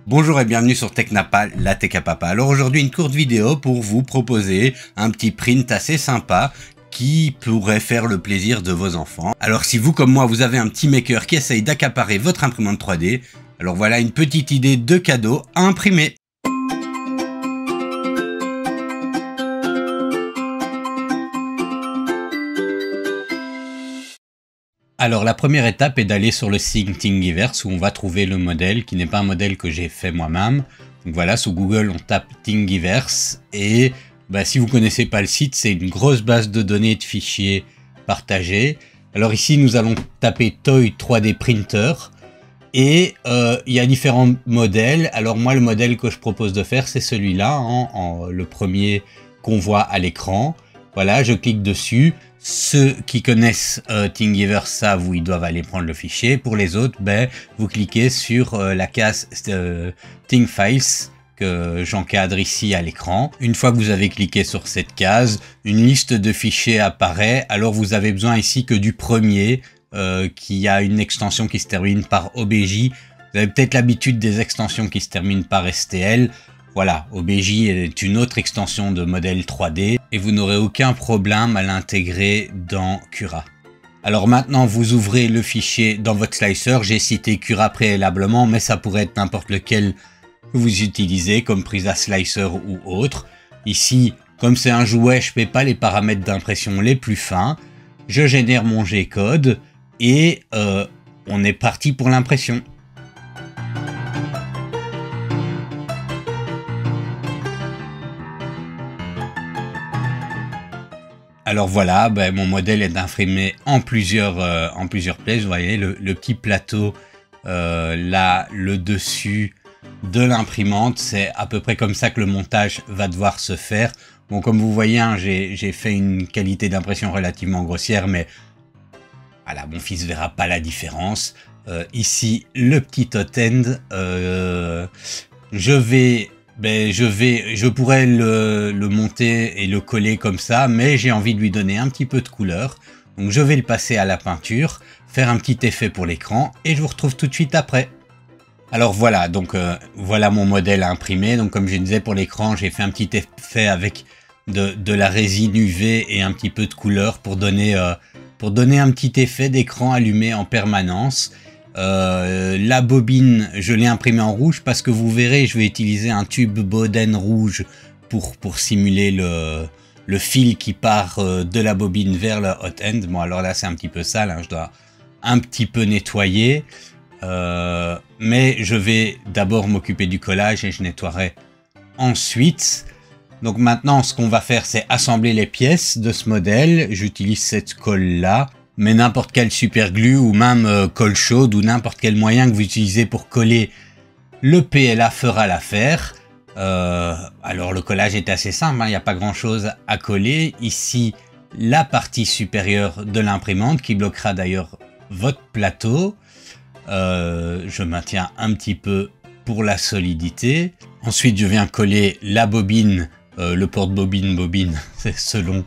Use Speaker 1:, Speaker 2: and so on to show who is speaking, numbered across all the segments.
Speaker 1: Bonjour et bienvenue sur TechNapa, la Tech à Papa. Alors aujourd'hui une courte vidéo pour vous proposer un petit print assez sympa qui pourrait faire le plaisir de vos enfants. Alors si vous comme moi vous avez un petit maker qui essaye d'accaparer votre imprimante 3D, alors voilà une petite idée de cadeau à imprimer. Alors la première étape est d'aller sur le site Thingiverse où on va trouver le modèle qui n'est pas un modèle que j'ai fait moi-même. Donc voilà, sous Google on tape Thingiverse et si vous connaissez pas le site, c'est une grosse base de données de fichiers partagés. Alors ici nous allons taper Toy 3D Printer et il y a différents modèles. Alors moi le modèle que je propose de faire c'est celui-là, le premier qu'on voit à l'écran. Voilà, je clique dessus. Ceux qui connaissent Thingiverse savent où ils doivent aller prendre le fichier. Pour les autres, vous cliquez sur la case ThingFiles que j'encadre ici à l'écran. Une fois que vous avez cliqué sur cette case, une liste de fichiers apparaît. Alors vous avez besoin ici que du premier qui a une extension qui se termine par OBJ. Vous avez peut-être l'habitude des extensions qui se terminent par STL. Voilà, OBJ est une autre extension de modèle 3D et vous n'aurez aucun problème à l'intégrer dans Cura. Alors maintenant, vous ouvrez le fichier dans votre slicer. J'ai cité Cura préalablement, mais ça pourrait être n'importe lequel que vous utilisez comme prise à slicer ou autre. Ici, comme c'est un jouet, je ne fais pas les paramètres d'impression les plus fins. Je génère mon G-code et on est parti pour l'impression. Alors voilà, mon modèle est imprimé en plusieurs pièces. Vous voyez le petit plateau là, le dessus de l'imprimante. C'est à peu près comme ça que le montage va devoir se faire. Bon, comme vous voyez, j'ai fait une qualité d'impression relativement grossière, mais voilà, mon fils verra pas la différence. Ici, le petit hot end. Je pourrais le monter et le coller comme ça, mais j'ai envie de lui donner un petit peu de couleur. Donc je vais le passer à la peinture, faire un petit effet pour l'écran et je vous retrouve tout de suite après. Alors voilà, donc voilà mon modèle imprimé. Donc comme je disais pour l'écran, j'ai fait un petit effet avec de la résine UV et un petit peu de couleur pour donner un petit effet d'écran allumé en permanence. La bobine, je l'ai imprimée en rouge parce que vous verrez, je vais utiliser un tube Bowden rouge pour simuler le fil qui part de la bobine vers le hot end. Bon, alors là, c'est un petit peu sale, hein, je dois un petit peu nettoyer. Mais je vais d'abord m'occuper du collage et je nettoierai ensuite. Donc maintenant, ce qu'on va faire, c'est assembler les pièces de ce modèle. J'utilise cette colle-là. Mais n'importe quel super glue ou même colle chaude ou n'importe quel moyen que vous utilisez pour coller le PLA fera l'affaire. Alors le collage est assez simple, il n'y a pas grand chose à coller. Ici, la partie supérieure de l'imprimante qui bloquera d'ailleurs votre plateau. Je maintiens un petit peu pour la solidité. Ensuite, je viens coller la bobine, le porte-bobine, c'est selon,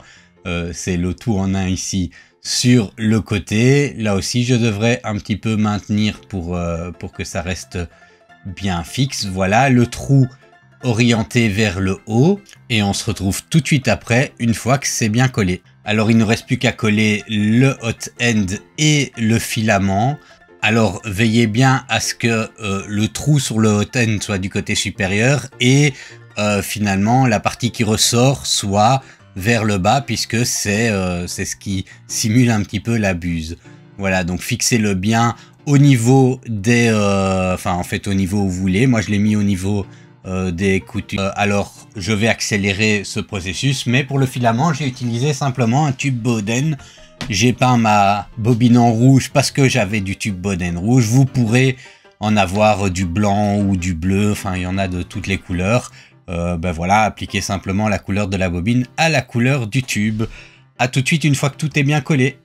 Speaker 1: c'est le tout en un ici. Sur le côté, là aussi, je devrais un petit peu maintenir pour que ça reste bien fixe. Voilà, le trou orienté vers le haut. Et on se retrouve tout de suite après, une fois que c'est bien collé. Alors, il ne reste plus qu'à coller le hot end et le filament. Alors, veillez bien à ce que le trou sur le hot end soit du côté supérieur et finalement, la partie qui ressort soit vers le bas puisque c'est ce qui simule un petit peu la buse. Voilà, donc fixez-le bien au niveau des... au niveau où vous voulez. Moi, je l'ai mis au niveau des coutures. Alors, je vais accélérer ce processus, mais pour le filament, j'ai utilisé simplement un tube Bowden. J'ai peint ma bobine en rouge parce que j'avais du tube Bowden rouge. Vous pourrez en avoir du blanc ou du bleu, il y en a de toutes les couleurs. Voilà, appliquez simplement la couleur de la bobine à la couleur du tube. A tout de suite une fois que tout est bien collé.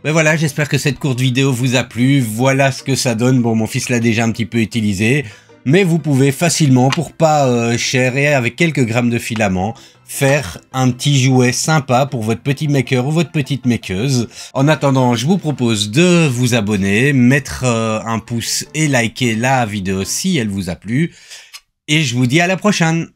Speaker 1: Voilà, j'espère que cette courte vidéo vous a plu. Voilà ce que ça donne. Bon, mon fils l'a déjà un petit peu utilisé. mais vous pouvez facilement, pour pas cher et avec quelques grammes de filament, faire un petit jouet sympa pour votre petit maker ou votre petite makeuse. En attendant, je vous propose de vous abonner, mettre un pouce et liker la vidéo si elle vous a plu. Et je vous dis à la prochaine!